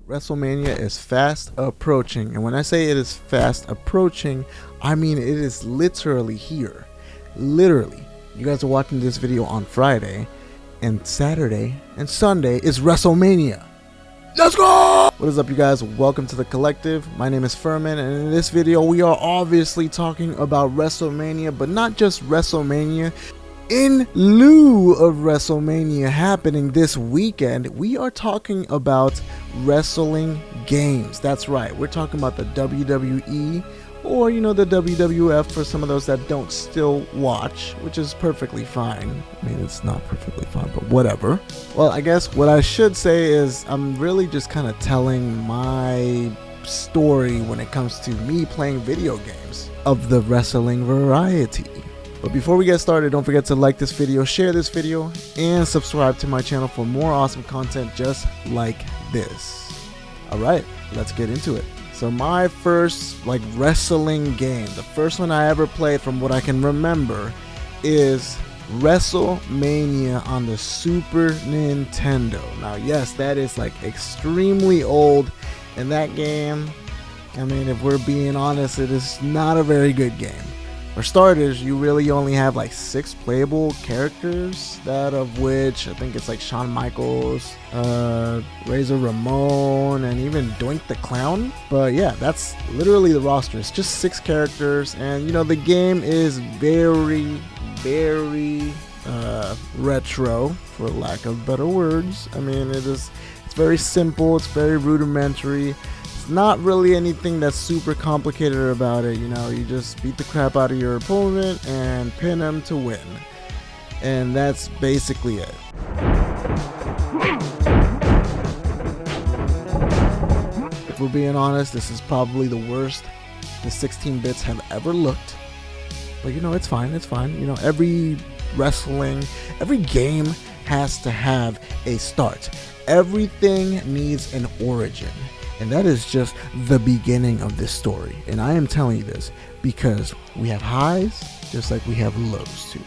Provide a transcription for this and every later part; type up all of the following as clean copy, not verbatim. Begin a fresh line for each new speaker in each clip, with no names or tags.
WrestleMania is fast approaching, and when I say it is fast approaching, I mean it is literally here. Literally. You guys are watching this video on Friday, and Saturday and Sunday is WrestleMania. Let's go! What is up, you guys? Welcome to the collective. My name is Furman, and in this video we are obviously talking about WrestleMania, but not just WrestleMania. In lieu of WrestleMania happening this weekend, we are talking about wrestling games. That's right, we're talking about the WWE, or the WWF for some of those that don't still watch, which is perfectly fine. I mean, it's not perfectly fine, but whatever. Well, I guess what I should say is I'm really just kind of telling my story when it comes to me playing video games of the wrestling variety. But before we get started, don't forget to like this video, share this video, and subscribe to my channel for more awesome content just like this. Alright, let's get into it. So my first wrestling game, the first one I ever played from what I can remember, is WrestleMania on the Super Nintendo. Now yes, that is extremely old, and that game, I mean, if we're being honest, it is not a very good game. For starters, you really only have 6 playable characters, that of which I think it's Shawn Michaels, Razor Ramon, and even Doink the Clown. But yeah, that's literally the roster. It's just 6 characters, and the game is very retro, for lack of better words. I mean, it's very simple, it's very rudimentary. Not really anything that's super complicated about it. You just beat the crap out of your opponent and pin him to win, and that's basically it. If we're being honest, this is probably the worst the 16 bits have ever looked, but it's fine, every game has to have a start. Everything needs an origin. And that is just the beginning of this story. And I am telling you this because we have highs just like we have lows too.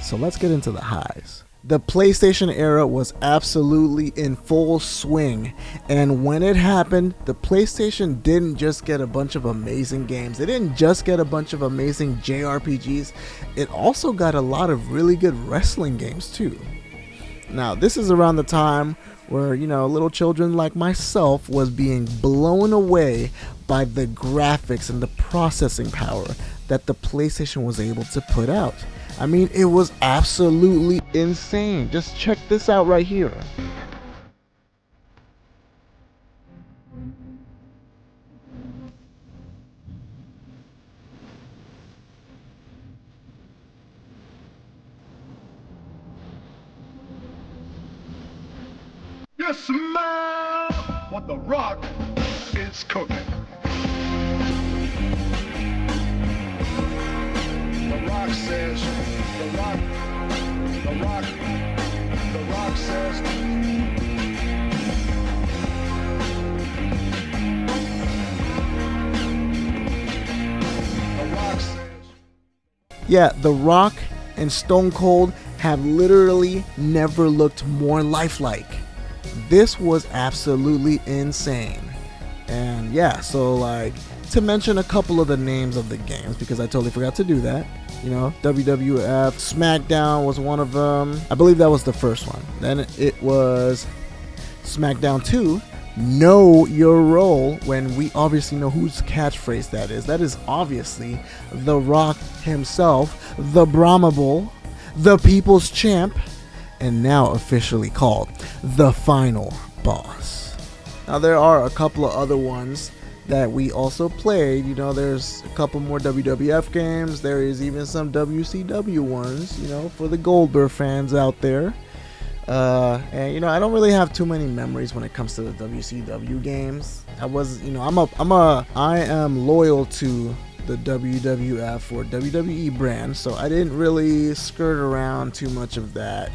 So let's get into the highs. The PlayStation era was absolutely in full swing. And when it happened, the PlayStation didn't just get a bunch of amazing games. It didn't just get a bunch of amazing JRPGs. It also got a lot of really good wrestling games too. Now, this is around the time where, little children like myself was being blown away by the graphics and the processing power that the PlayStation was able to put out. I mean, it was absolutely insane. Just check this out right here.
You smell what the Rock is cooking. The Rock says, the Rock says. The Rock says.
Yeah, The Rock and Stone Cold have literally never looked more lifelike. This was absolutely insane. And yeah, so to mention a couple of the names of the games, because I totally forgot to do that. WWF SmackDown was one of them. I believe that was the first one. Then it was SmackDown 2, Know Your Role, when we obviously know whose catchphrase that is. That is obviously The Rock himself, the Brahmable, the People's Champ, and now officially called the Final Boss. Now there are a couple of other ones that we also played. There's a couple more WWF games. There is even some WCW ones, for the Goldberg fans out there. And I don't really have too many memories when it comes to the WCW games. I am loyal to the WWF or WWE brand, so I didn't really skirt around too much of that,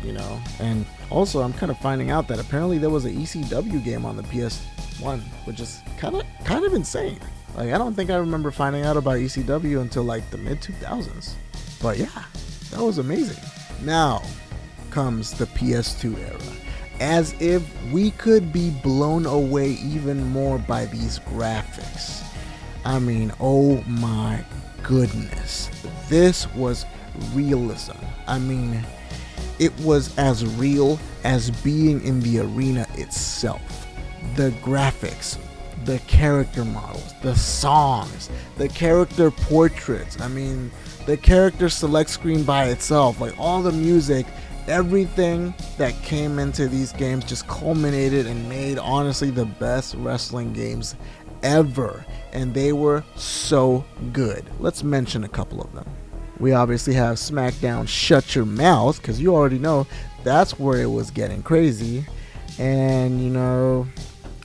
and also I'm kind of finding out that apparently there was an ECW game on the PS1, which is kind of insane. I don't think I remember finding out about ECW until the mid 2000s, but yeah, that was amazing. Now comes the PS2 era, as if we could be blown away even more by these graphics. I mean, oh my goodness. This was realism. I mean, it was as real as being in the arena itself. The graphics, the character models, the songs, the character portraits. I mean, the character select screen by itself, like all the music, everything that came into these games just culminated and made honestly the best wrestling games ever. And they were so good. Let's mention a couple of them. We obviously have SmackDown Shut Your Mouth, because you already know that's where it was getting crazy. And you know,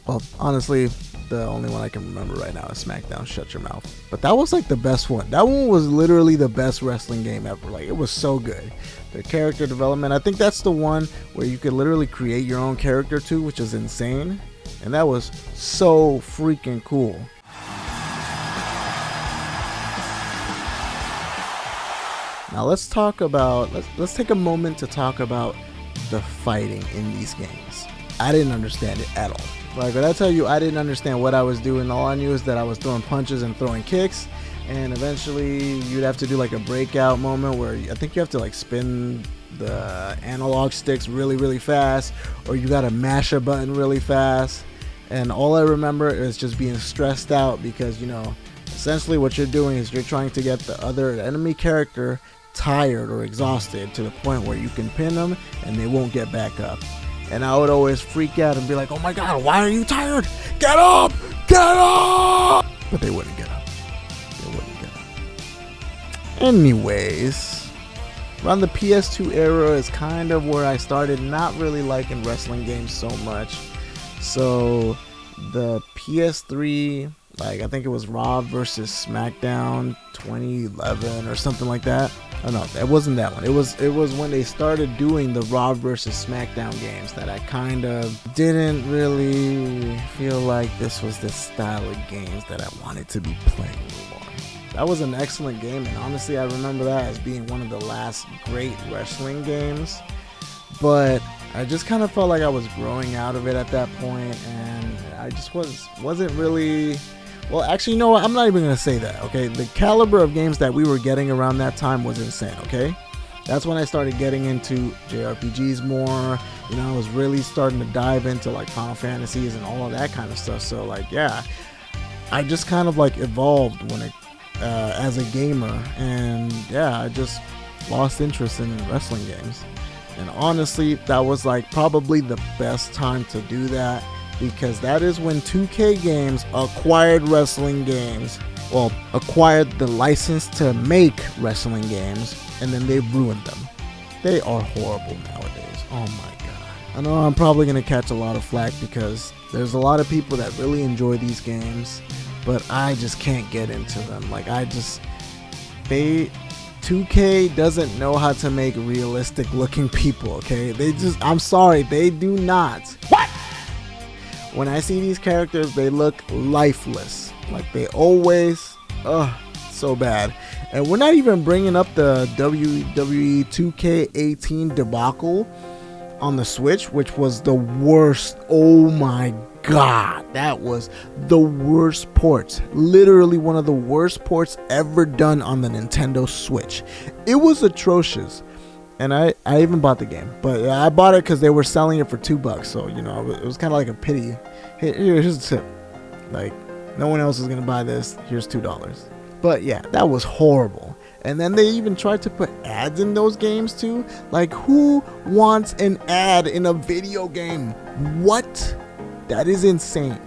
well, honestly, the only one I can remember right now is SmackDown Shut Your Mouth. But that was like the best one. That one was literally the best wrestling game ever. Like, it was so good. The character development, I think that's the one where you could literally create your own character too, which is insane. And that was so freaking cool. Now let's talk about, let's take a moment to talk about the fighting in these games. I didn't understand it at all. Like, when I tell you I didn't understand what I was doing, all I knew is that I was throwing punches and throwing kicks, and eventually you'd have to do like a breakout moment where I think you have to like spin the analog sticks really fast, or you gotta mash a button really fast. And all I remember is just being stressed out because, you know, essentially what you're doing is you're trying to get the other enemy character tired or exhausted to the point where you can pin them and they won't get back up. And I would always freak out and be like, oh my god, why are you tired? Get up! Get up! But they wouldn't get up. They wouldn't get up. Anyways, around the PS2 era is kind of where I started not really liking wrestling games so much. So the PS3, like I think it was Raw versus SmackDown 2011 or something like that. Oh no, it wasn't that one. It was when they started doing the Raw versus SmackDown games that I kind of didn't really feel like this was the style of games that I wanted to be playing anymore. That was an excellent game, and honestly I remember that as being one of the last great wrestling games. But I just kind of felt like I was growing out of it at that point, and I just wasn't really. Well, actually, you know what? I'm not even going to say that, okay? The caliber of games that we were getting around that time was insane, okay? That's when I started getting into JRPGs more. You know, I was really starting to dive into, like, Final Fantasies and all of that kind of stuff. So, like, yeah, I just kind of, like, evolved when it, as a gamer. And, yeah, I just lost interest in wrestling games. And honestly, that was, like, probably the best time to do that, because that is when 2K Games acquired wrestling games. Well, acquired the license to make wrestling games, and then they ruined them. They are horrible nowadays. Oh my god. I know I'm probably going to catch a lot of flack because there's a lot of people that really enjoy these games, but I just can't get into them. Like, 2K doesn't know how to make realistic looking people, okay? I'm sorry, they do not. What? When I see these characters, they look lifeless. Like, they always, so bad. And we're not even bringing up the WWE 2K18 debacle on the Switch, which was the worst. Oh my god, that was the worst port. Literally one of the worst ports ever done on the Nintendo Switch. It was atrocious. And I even bought the game, but I bought it because they were selling it for $2. So, you know, it was kind of like a pity. Here's a tip. Like, no one else is going to buy this. Here's $2. But yeah, that was horrible. And then they even tried to put ads in those games too. Like, who wants an ad in a video game? What? That is insane.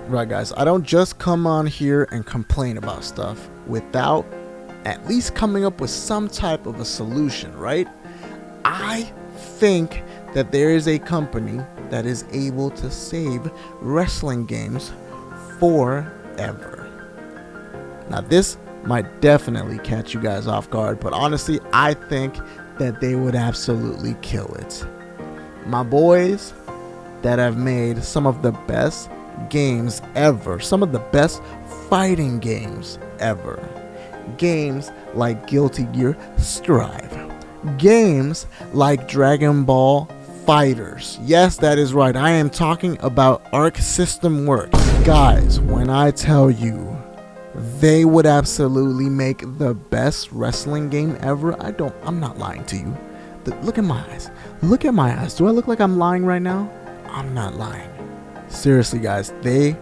Right, guys, I don't just come on here and complain about stuff without at least coming up with some type of a solution, right? I think that there is a company that is able to save wrestling games forever. Now, this might definitely catch you guys off guard, but honestly, I think that they would absolutely kill it. My boys that have made some of the best games ever, some of the best fighting games ever. Games like Guilty Gear Strive. Games like Dragon Ball Fighters. Yes, that is right. I am talking about Arc System Works. Guys, when I tell you they would absolutely make the best wrestling game ever, I'm not lying to you. Look at my eyes. Look at my eyes. Do I look like I'm lying right now? I'm not lying. Seriously, guys, they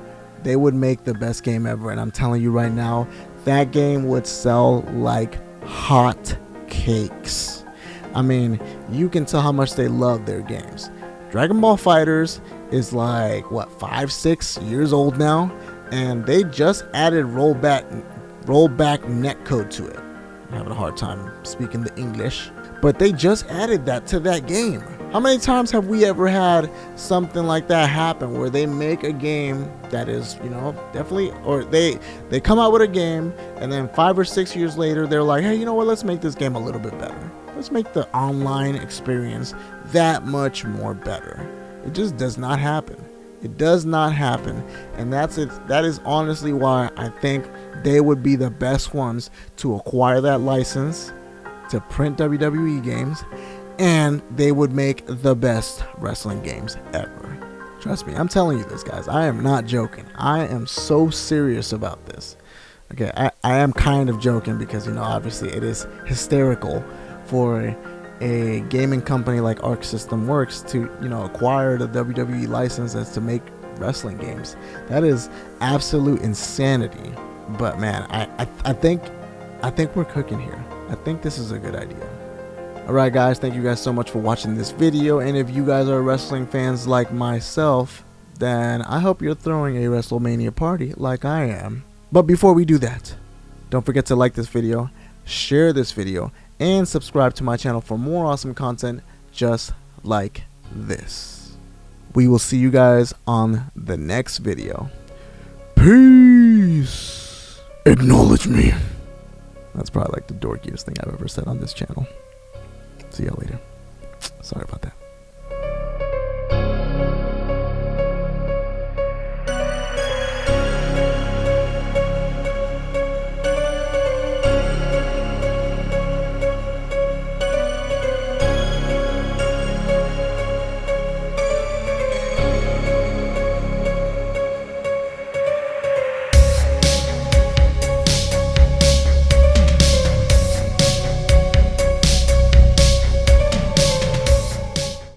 would make the best game ever, and I'm telling you right now, that game would sell like hot cakes. I mean, you can tell how much they love their games. Dragon Ball FighterZ is like, what, 5-6 years old now, and they just added rollback netcode to it. I'm having a hard time speaking the English, but they just added that to that game. How many times have we ever had something like that happen, where they make a game that is, you know, definitely, or they come out with a game and then 5 or 6 years later they're like, hey, you know what, let's make this game a little bit better. Let's make the online experience that much more better. It just does not happen. It does not happen. And that's it. That is honestly why I think they would be the best ones to acquire that license to print WWE games, and they would make the best wrestling games ever. Trust me, I'm telling you this, guys. I am not joking. I am so serious about this. Okay, I am kind of joking because, you know, obviously it is hysterical for a gaming company like Arc System Works to, you know, acquire the WWE license as to make wrestling games. That is absolute insanity. But man, I think we're cooking here. I think this is a good idea. Alright guys, thank you guys so much for watching this video, and if you guys are wrestling fans like myself, then I hope you're throwing a WrestleMania party like I am. But before we do that, don't forget to like this video, share this video, and subscribe to my channel for more awesome content just like this. We will see you guys on the next video. Peace. Acknowledge me. That's probably like the dorkiest thing I've ever said on this channel. See y'all later.